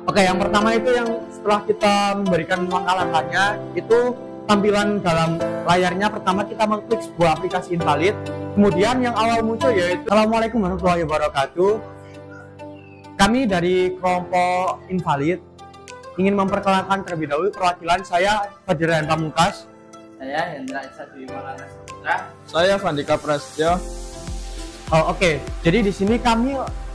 Oke, yang pertama itu yang setelah kita memberikan langkah-langkahnya, itu tampilan dalam layarnya pertama kita mengklik sebuah aplikasi invalid. Kemudian yang awal muncul yaitu Assalamualaikum warahmatullahi wabarakatuh. Kami dari kelompok invalid ingin memperkenalkan terlebih dahulu perwakilan saya Fadirayan Pamungkas. Saya Hendra Isa Dwi Maulana Saputra. Saya Vandika Prasetyo. Oke. Jadi di sini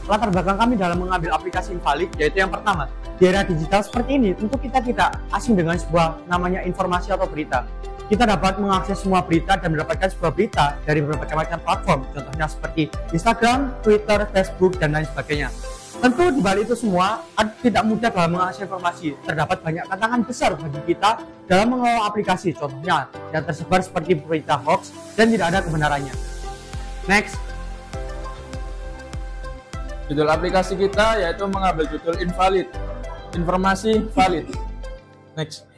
latar belakang kami dalam mengambil aplikasi invalid yaitu yang pertama, di era digital seperti ini tentu kita tidak asing dengan sebuah namanya informasi atau berita. Kita dapat mengakses semua berita dan mendapatkan sebuah berita dari berbagai macam platform, contohnya seperti Instagram, Twitter, Facebook, dan lain sebagainya. Tentu di balik itu semua tidak mudah dalam mengakses informasi. Terdapat banyak tantangan besar bagi kita dalam mengelola aplikasi, contohnya yang tersebar seperti berita hoax dan tidak ada kebenarannya. Next. Judul aplikasi kita yaitu mengambil judul invalid, informasi valid. Next.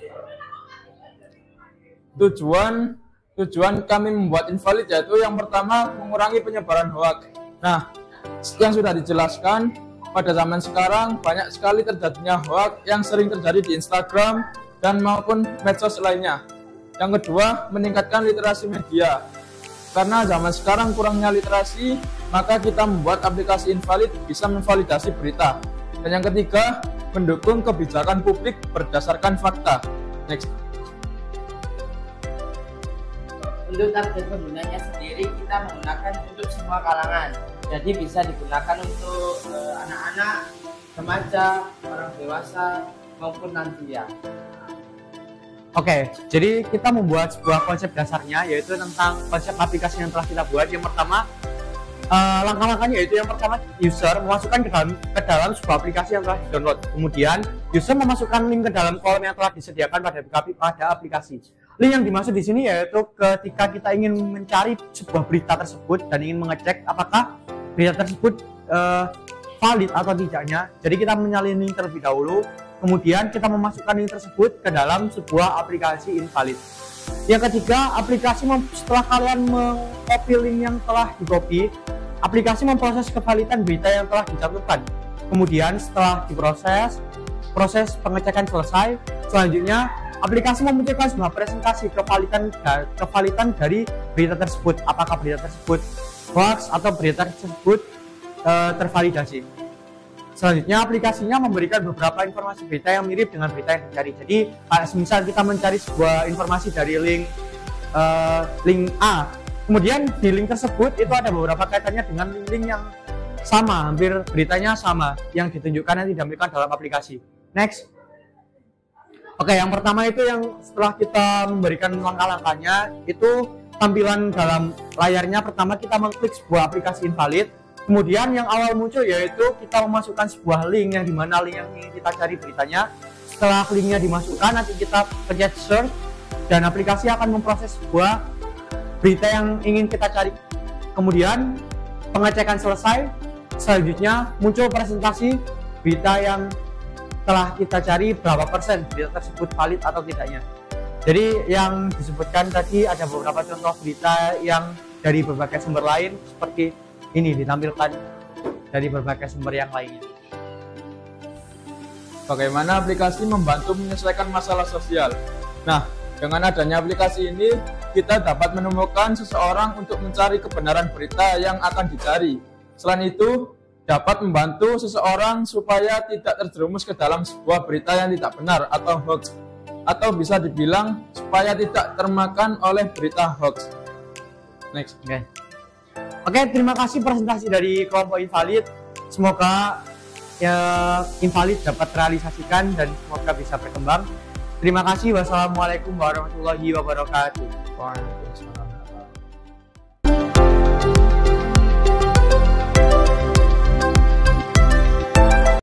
Tujuan kami membuat invalid yaitu yang pertama mengurangi penyebaran hoax. Nah, yang sudah dijelaskan, pada zaman sekarang banyak sekali terjadinya hoax yang sering terjadi di Instagram dan maupun medsos lainnya. Yang kedua, meningkatkan literasi media. Karena zaman sekarang kurangnya literasi, maka kita membuat aplikasi invalid bisa memvalidasi berita. Dan yang ketiga, mendukung kebijakan publik berdasarkan fakta. Next. Untuk target penggunanya sendiri kita menggunakan untuk semua kalangan. Jadi bisa digunakan untuk anak-anak, remaja, orang dewasa maupun lansia. Oke, jadi kita membuat sebuah konsep dasarnya yaitu tentang konsep aplikasi yang telah kita buat. Yang pertama, langkah-langkahnya yaitu yang pertama user memasukkan ke dalam sebuah aplikasi yang telah di-download. Kemudian user memasukkan link ke dalam kolom yang telah disediakan pada aplikasi. Link yang dimaksud di sini yaitu ketika kita ingin mencari sebuah berita tersebut dan ingin mengecek apakah berita tersebut valid atau tidaknya. Jadi kita menyalin link terlebih dahulu. Kemudian kita memasukkan link tersebut ke dalam sebuah aplikasi invalid. Yang ketiga, aplikasi setelah kalian mengcopy link yang telah di-copy, aplikasi memproses kevalidan berita yang telah dicantumkan. Kemudian setelah proses pengecekan selesai, selanjutnya aplikasi memunculkan sebuah presentasi kevalidan dari berita tersebut. Apakah berita tersebut hoax atau berita tersebut tervalidasi. Selanjutnya aplikasinya memberikan beberapa informasi berita yang mirip dengan berita yang dicari. Jadi misal kita mencari sebuah informasi dari link A, kemudian di link tersebut itu ada beberapa kaitannya dengan link yang sama, hampir beritanya sama yang ditunjukkan yang ditampilkan dalam aplikasi. Next. Oke, yang pertama itu yang setelah kita memberikan langkah-langkahnya, itu tampilan dalam layarnya pertama kita mengklik sebuah aplikasi invalid. Kemudian yang awal muncul yaitu kita memasukkan sebuah link yang dimana link yang ingin kita cari beritanya. Setelah linknya dimasukkan, nanti kita pencet search dan aplikasi akan memproses sebuah berita yang ingin kita cari. Kemudian pengecekan selesai, selanjutnya muncul presentasi berita yang telah kita cari berapa persen berita tersebut valid atau tidaknya. Jadi yang disebutkan tadi ada beberapa contoh berita yang dari berbagai sumber lain seperti ini ditampilkan dari berbagai sumber yang lainnya. Bagaimana aplikasi membantu menyelesaikan masalah sosial? Nah, dengan adanya aplikasi ini, kita dapat menemukan seseorang untuk mencari kebenaran berita yang akan dicari. Selain itu, dapat membantu seseorang supaya tidak terjerumus ke dalam sebuah berita yang tidak benar atau hoax, atau bisa dibilang supaya tidak termakan oleh berita hoax. Next. Oke, terima kasih presentasi dari kelompok invalid. Semoga invalid dapat terrealisasikan dan semoga bisa berkembang. Terima kasih. Wassalamualaikum warahmatullahi wabarakatuh. Waalaikumsalam.